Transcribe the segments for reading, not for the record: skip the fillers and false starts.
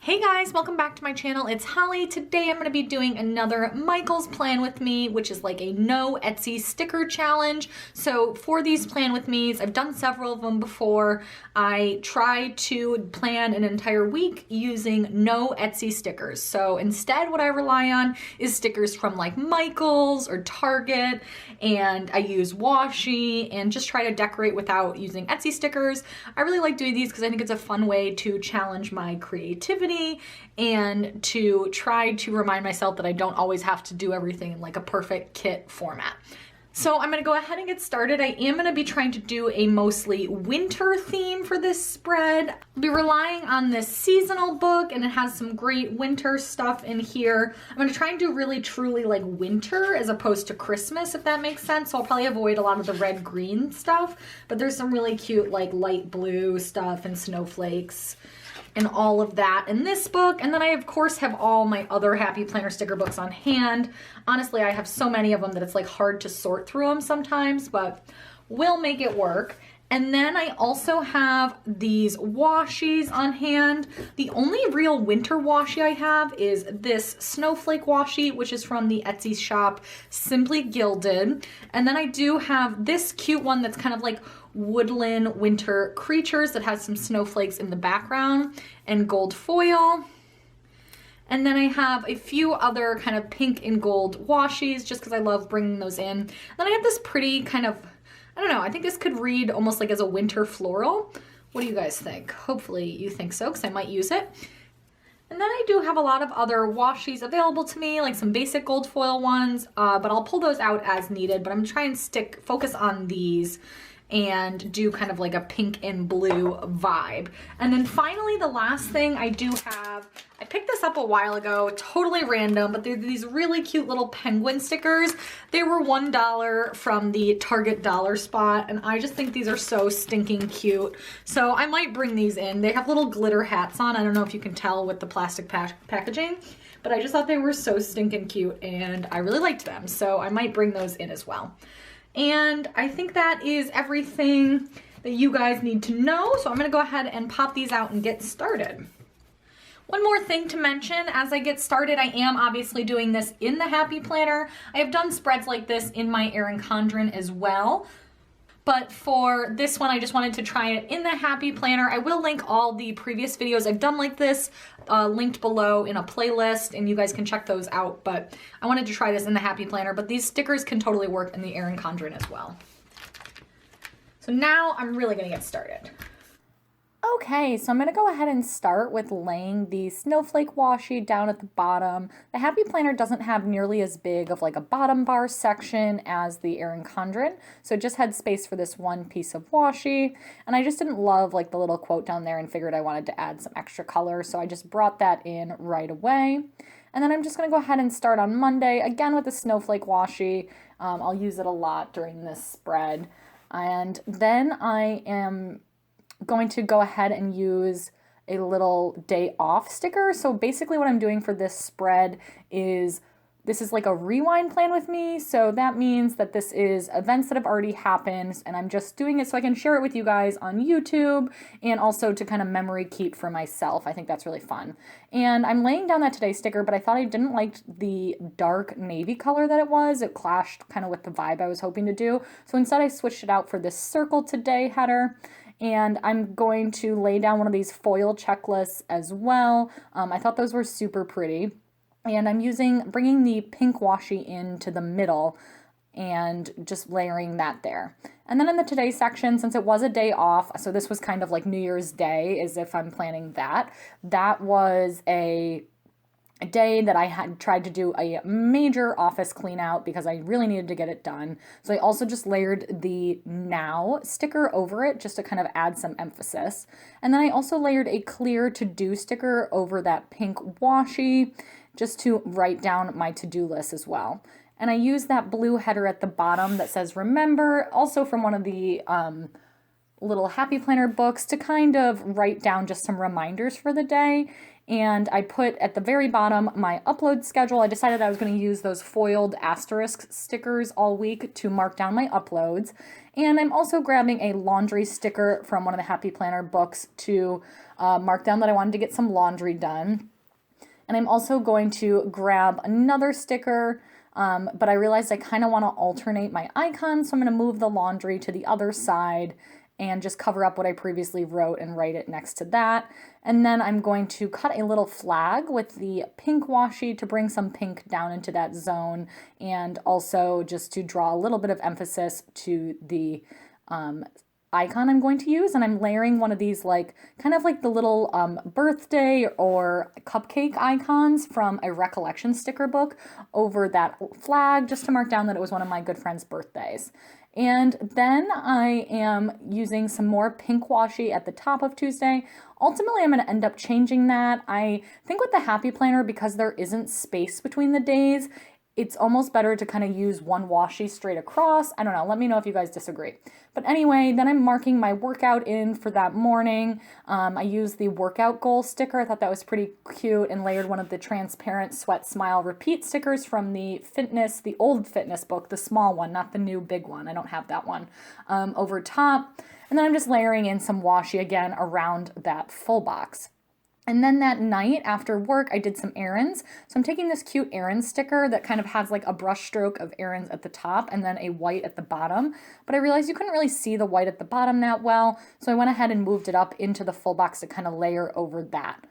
Hey guys, welcome back to my channel. It's Holly. Today I'm going to be doing another Michael's Plan With Me, which is like a no Etsy sticker challenge. So for these Plan With Me's, I've done several of them before. I try to plan an entire week using no Etsy stickers. So instead what I rely on is stickers from like Michael's or Target, and I use washi and just try to decorate without using Etsy stickers. I really like doing these because I think it's a fun way to challenge my creativity and to try to remind myself that I don't always have to do everything in like a perfect kit format. So I'm gonna go ahead and get started. I am gonna be trying to do a mostly winter theme for this spread. I'll be relying on this seasonal book, and it has some great winter stuff in here. I'm gonna try and do really truly like winter as opposed to Christmas, if that makes sense. So I'll probably avoid a lot of the red green stuff, but there's some really cute like light blue stuff and snowflakes and all of that in this book. And then I of course have all my other Happy Planner sticker books on hand. Honestly, I have so many of them that it's like hard to sort through them sometimes, but we'll make it work. And then I also have these washies on hand. The only real winter washi I have is this snowflake washi, which is from the Etsy shop Simply Gilded. And then I do have this cute one that's kind of like woodland winter creatures that has some snowflakes in the background and gold foil. And then I have a few other kind of pink and gold washies just because I love bringing those in. Then I have this pretty kind of, I don't know, I think this could read almost like as a winter floral. What do you guys think? Hopefully you think so, because I might use it. And then I do have a lot of other washies available to me, like some basic gold foil ones, but I'll pull those out as needed. But I'm gonna try and focus on these and do kind of like a pink and blue vibe. And then finally, the last thing I do have, I picked this up a while ago, totally random, but they're these really cute little penguin stickers. They were $1 from the Target dollar spot, and I just think these are so stinking cute. So I might bring these in. They have little glitter hats on. I don't know if you can tell with the plastic packaging, but I just thought they were so stinking cute and I really liked them. So I might bring those in as well. And I think that is everything that you guys need to know. So I'm gonna go ahead and pop these out and get started. One more thing to mention as I get started, I am obviously doing this in the Happy Planner. I have done spreads like this in my Erin Condren as well. But for this one, I just wanted to try it in the Happy Planner. I will link all the previous videos I've done like this linked below in a playlist, and you guys can check those out. But I wanted to try this in the Happy Planner, but these stickers can totally work in the Erin Condren as well. So now I'm really gonna get started. Okay, so I'm going to go ahead and start with laying the snowflake washi down at the bottom. The Happy Planner doesn't have nearly as big of like a bottom bar section as the Erin Condren, so it just had space for this one piece of washi, and I just didn't love like the little quote down there and figured I wanted to add some extra color, so I just brought that in right away. And then I'm just going to go ahead and start on Monday, again with the snowflake washi. I'll use it a lot during this spread. And then I am going to go ahead and use a little day off sticker. So basically what I'm doing for this spread is, this is like a rewind plan with me. So that means that this is events that have already happened, and I'm just doing it so I can share it with you guys on YouTube and also to kind of memory keep for myself. I think that's really fun. And I'm laying down that today sticker, but I thought I didn't like the dark navy color that it was. It clashed kind of with the vibe I was hoping to do. So instead I switched it out for this circle today header. And I'm going to lay down one of these foil checklists as well. I thought those were super pretty. And I'm bringing the pink washi into the middle and just layering that there. And then in the today section, since it was a day off, so this was kind of like New Year's Day, as if I'm planning that. That was a day that I had tried to do a major office clean out because I really needed to get it done. So I also just layered the now sticker over it just to kind of add some emphasis. And then I also layered a clear to-do sticker over that pink washi just to write down my to-do list as well. And I used that blue header at the bottom that says remember, also from one of the little Happy Planner books, to kind of write down just some reminders for the day. And I put at the very bottom my upload schedule. I decided I was going to use those foiled asterisk stickers all week to mark down my uploads. And I'm also grabbing a laundry sticker from one of the Happy Planner books to marked down that I wanted to get some laundry done. And I'm also going to grab another sticker, but I realized I kind of want to alternate my icons, so I'm going to move the laundry to the other side and just cover up what I previously wrote and write it next to that. And then I'm going to cut a little flag with the pink washi to bring some pink down into that zone, and also just to draw a little bit of emphasis to the icon I'm going to use. And I'm layering one of these like kind of like the little birthday or cupcake icons from a recollection sticker book over that flag, just to mark down that it was one of my good friend's birthdays. And then I am using some more pink washi at the top of Tuesday. Ultimately, I'm going to end up changing that. I think with the Happy Planner, because there isn't space between the days, it's almost better to kind of use one washi straight across. I don't know. Let me know if you guys disagree. But anyway, then I'm marking my workout in for that morning. I used the workout goal sticker. I thought that was pretty cute, and layered one of the transparent sweat smile repeat stickers from the old fitness book, the small one, not the new big one. I don't have that one, over top. And then I'm just layering in some washi again around that full box. And then that night after work, I did some errands. So I'm taking this cute errands sticker that kind of has like a brush stroke of errands at the top and then a white at the bottom. But I realized you couldn't really see the white at the bottom that well. So I went ahead and moved it up into the full box to kind of layer over that.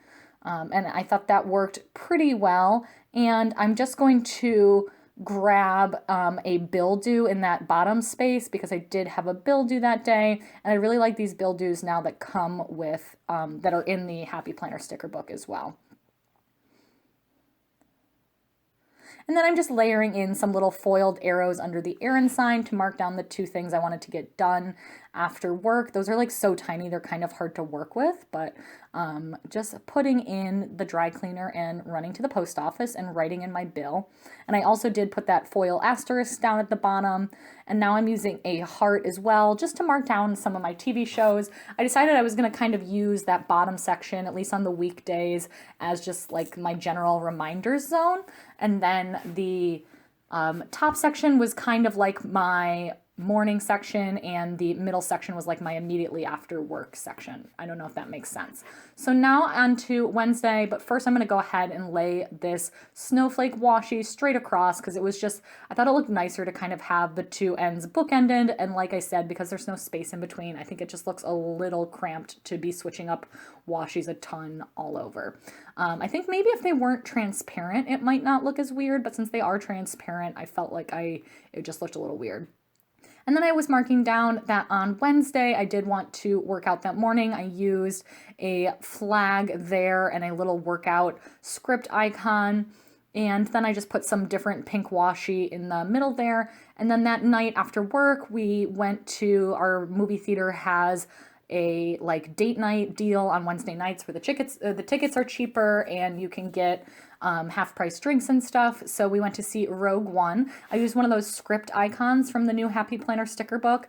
And I thought that worked pretty well. And I'm just going to grab a bill due in that bottom space because I did have a bill due that day, and I really like these bill dues now that come with that are in the Happy Planner sticker book as well. And then I'm just layering in some little foiled arrows under the errand sign to mark down the 2 things I wanted to get done after work. Those are like so tiny, they're kind of hard to work with, but just putting in the dry cleaner and running to the post office and writing in my bill. And I also did put that foil asterisk down at the bottom. And now I'm using a heart as well, just to mark down some of my TV shows. I decided I was going to kind of use that bottom section, at least on the weekdays, as just like my general reminders zone. And then the top section was kind of like my morning section, and the middle section was like my immediately after work section. I don't know if that makes sense. So now on to Wednesday, but first I'm going to go ahead and lay this snowflake washi straight across because it was just, I thought it looked nicer to kind of have the 2 ends bookended, and like I said, because there's no space in between, I think it just looks a little cramped to be switching up washis a ton all over. I think maybe if they weren't transparent, it might not look as weird, but since they are transparent, I felt like it just looked a little weird. And then I was marking down that on Wednesday, I did want to work out that morning. I used a flag there and a little workout script icon. And then I just put some different pink washi in the middle there. And then that night after work, we went to our movie theater has a like date night deal on Wednesday nights where the tickets are cheaper and you can get half price drinks and stuff. So we went to see Rogue One. I used one of those script icons from the new Happy Planner sticker book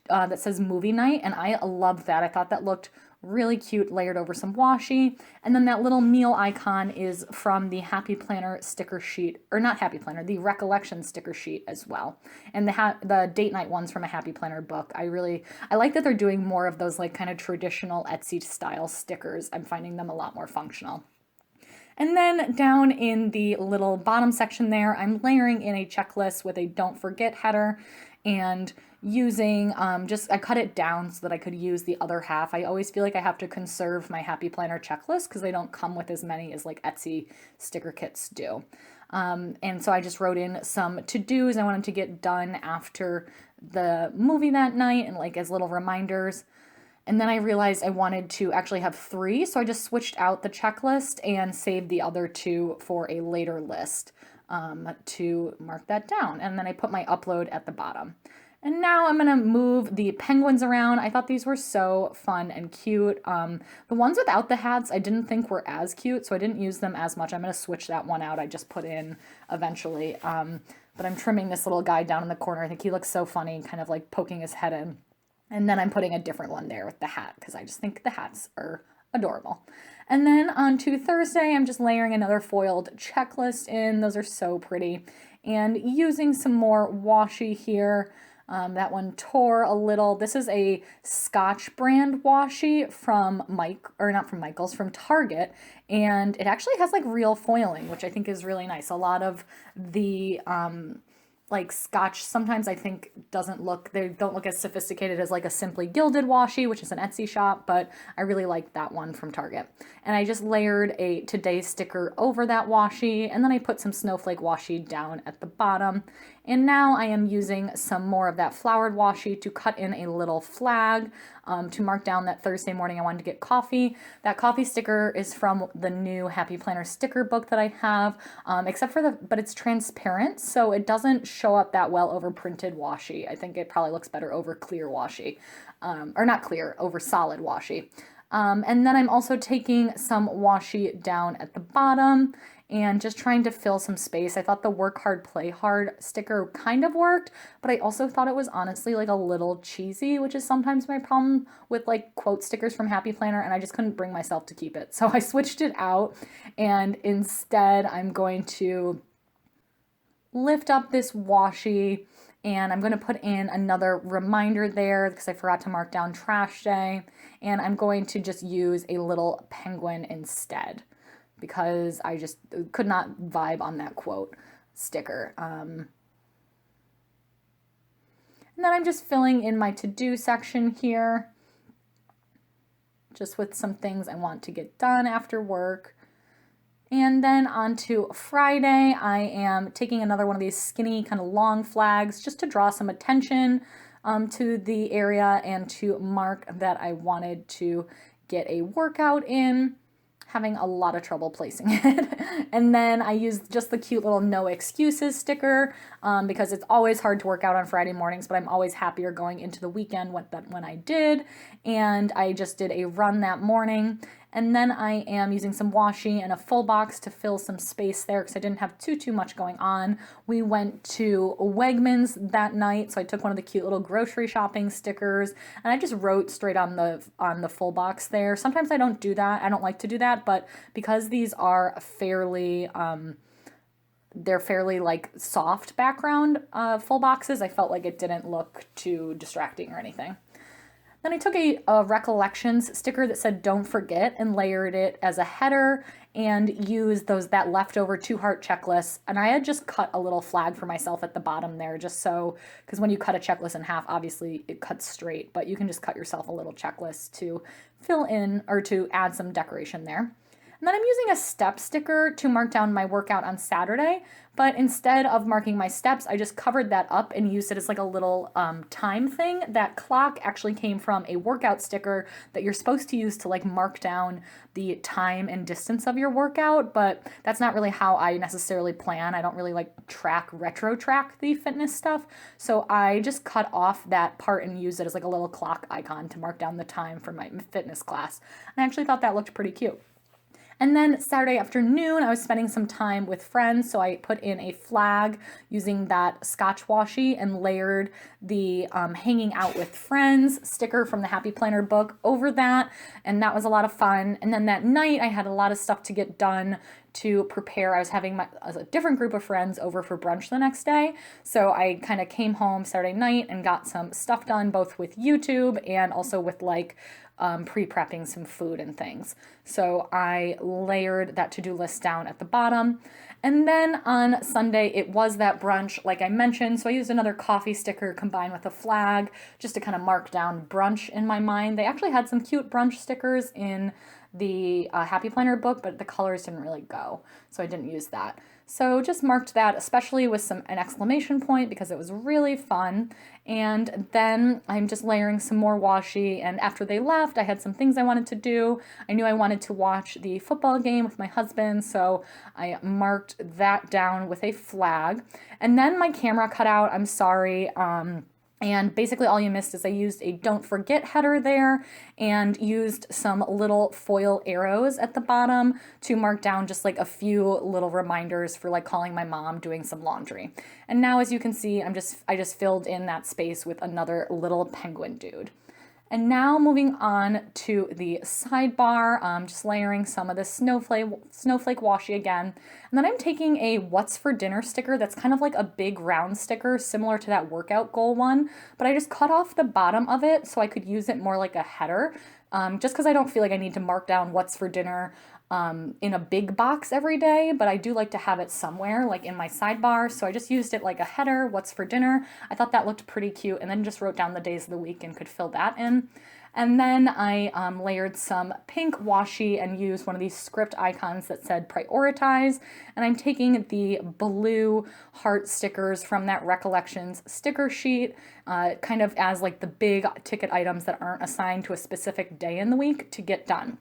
that says movie night, and I loved that. I thought that looked really cute, layered over some washi. And then that little meal icon is from the Happy Planner sticker sheet, or not Happy Planner, the Recollection sticker sheet as well. And the date night ones from a Happy Planner book. I like that they're doing more of those like kind of traditional Etsy style stickers. I'm finding them a lot more functional. And then down in the little bottom section there, I'm layering in a checklist with a don't forget header and using, I cut it down so that I could use the other half. I always feel like I have to conserve my Happy Planner checklist because they don't come with as many as like Etsy sticker kits do. And so I just wrote in some to-dos I wanted to get done after the movie that night and like as little reminders. And then I realized I wanted to actually have 3, so I just switched out the checklist and saved the other 2 for a later list to mark that down. And then I put my upload at the bottom. And now I'm going to move the penguins around. I thought these were so fun and cute. The ones without the hats I didn't think were as cute, so I didn't use them as much. I'm going to switch that one out. I just put in eventually. But I'm trimming this little guy down in the corner. I think he looks so funny, kind of like poking his head in. And then I'm putting a different one there with the hat because I just think the hats are adorable. And then on to Thursday, I'm just layering another foiled checklist in. Those are so pretty. And using some more washi here That one tore a little. This is a Scotch brand washi from from Target, and it actually has like real foiling, which I think is really nice. A lot of the like Scotch sometimes I think they don't look as sophisticated as like a Simply Gilded washi, which is an Etsy shop, but I really like that one from Target. And I just layered a Today sticker over that washi, and then I put some snowflake washi down at the bottom. And now I am using some more of that flowered washi to cut in a little flag to mark down that Thursday morning I wanted to get coffee. That coffee sticker is from the new Happy Planner sticker book that I have, but it's transparent, so it doesn't show up that well over printed washi. I think it probably looks better over clear washi, or not clear, over solid washi. And then I'm also taking some washi down at the bottom and just trying to fill some space. I thought the work hard, play hard sticker kind of worked, but I also thought it was honestly like a little cheesy, which is sometimes my problem with like quote stickers from Happy Planner, and I just couldn't bring myself to keep it. So I switched it out, and instead I'm going to lift up this washi, and I'm going to put in another reminder there because I forgot to mark down trash day, and I'm going to just use a little penguin instead because I just could not vibe on that quote sticker. And then I'm just filling in my to-do section here, just with some things I want to get done after work. And then on to Friday, I am taking another one of these skinny kind of long flags just to draw some attention to the area and to mark that I wanted to get a workout in. Having a lot of trouble placing it. And then I used just the cute little no excuses sticker because it's always hard to work out on Friday mornings, but I'm always happier going into the weekend when I did. And I just did a run that morning. And then I am using some washi and a full box to fill some space there because I didn't have too much going on. We went to Wegmans that night, so I took one of the cute little grocery shopping stickers and I just wrote straight on the full box there. Sometimes I don't do that. I don't like to do that, but because these are they're fairly like soft background full boxes, I felt like it didn't look too distracting or anything. Then I took a recollections sticker that said don't forget and layered it as a header and used that leftover 2-heart checklist. And I had just cut a little flag for myself at the bottom there just so, because when you cut a checklist in half, obviously it cuts straight, but you can just cut yourself a little checklist to fill in or to add some decoration there. And then I'm using a step sticker to mark down my workout on Saturday, but instead of marking my steps, I just covered that up and used it as like a little time thing. That clock actually came from a workout sticker that you're supposed to use to like mark down the time and distance of your workout, but that's not really how I necessarily plan. I don't really like retro track the fitness stuff. So I just cut off that part and used it as like a little clock icon to mark down the time for my fitness class. And I actually thought that looked pretty cute. And then Saturday afternoon, I was spending some time with friends, so I put in a flag using that Scotch washi and layered the hanging out with friends sticker from the Happy Planner book over that, and that was a lot of fun. And then that night, I had a lot of stuff to get done to prepare. I was having a different group of friends over for brunch the next day, so I kind of came home Saturday night and got some stuff done, both with YouTube and also with like pre-prepping some food and things. So I layered that to-do list down at the bottom. And then on Sunday, it was that brunch, like I mentioned. So I used another coffee sticker combined with a flag just to kind of mark down brunch in my mind. They actually had some cute brunch stickers in the Happy Planner book, but the colors didn't really go, so I didn't use that. So just marked that, especially with an exclamation point, because it was really fun. And then I'm just layering some more washi, and after they left, I had some things I wanted to do. I knew I wanted to watch the football game with my husband, so I marked that down with a flag. And then my camera cut out, I'm sorry. And basically all you missed is I used a don't forget header there and used some little foil arrows at the bottom to mark down just like a few little reminders for like calling my mom, doing some laundry. And now as you can see, I just filled in that space with another little penguin dude. And now moving on to the sidebar, just layering some of this snowflake washi again. And then I'm taking a what's for dinner sticker that's kind of like a big round sticker similar to that workout goal one, but I just cut off the bottom of it so I could use it more like a header, just because I don't feel like I need to mark down what's for dinner in a big box every day, but I do like to have it somewhere, like in my sidebar. So I just used it like a header, what's for dinner. I thought that looked pretty cute, and then just wrote down the days of the week and could fill that in. And then I layered some pink washi and used one of these script icons that said prioritize. And I'm taking the blue heart stickers from that Recollections sticker sheet, kind of as like the big ticket items that aren't assigned to a specific day in the week to get done.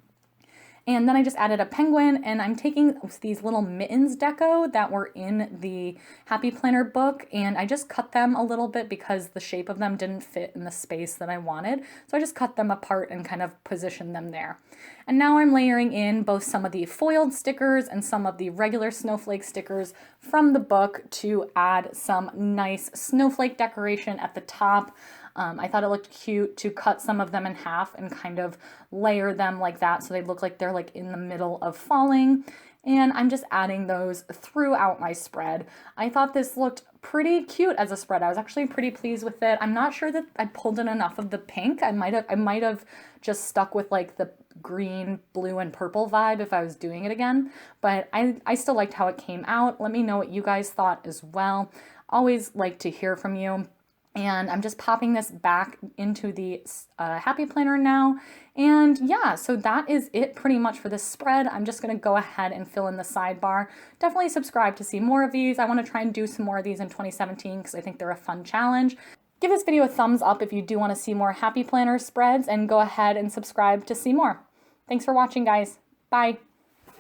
And then I just added a penguin, and I'm taking these little mittens deco that were in the Happy Planner book, and I just cut them a little bit because the shape of them didn't fit in the space that I wanted. So I just cut them apart and kind of positioned them there. And now I'm layering in both some of the foiled stickers and some of the regular snowflake stickers from the book to add some nice snowflake decoration at the top. I thought it looked cute to cut some of them in half and kind of layer them like that so they look like they're like in the middle of falling. And I'm just adding those throughout my spread. I thought this looked pretty cute as a spread. I was actually pretty pleased with it. I'm not sure that I pulled in enough of the pink. I might have just stuck with like the green, blue, and purple vibe if I was doing it again. But I still liked how it came out. Let me know what you guys thought as well. Always like to hear from you. And I'm just popping this back into the Happy Planner now. And yeah, so that is it pretty much for this spread. I'm just going to go ahead and fill in the sidebar. Definitely subscribe to see more of these. I want to try and do some more of these in 2017 because I think they're a fun challenge. Give this video a thumbs up if you do want to see more Happy Planner spreads, and go ahead and subscribe to see more. Thanks for watching, guys. Bye.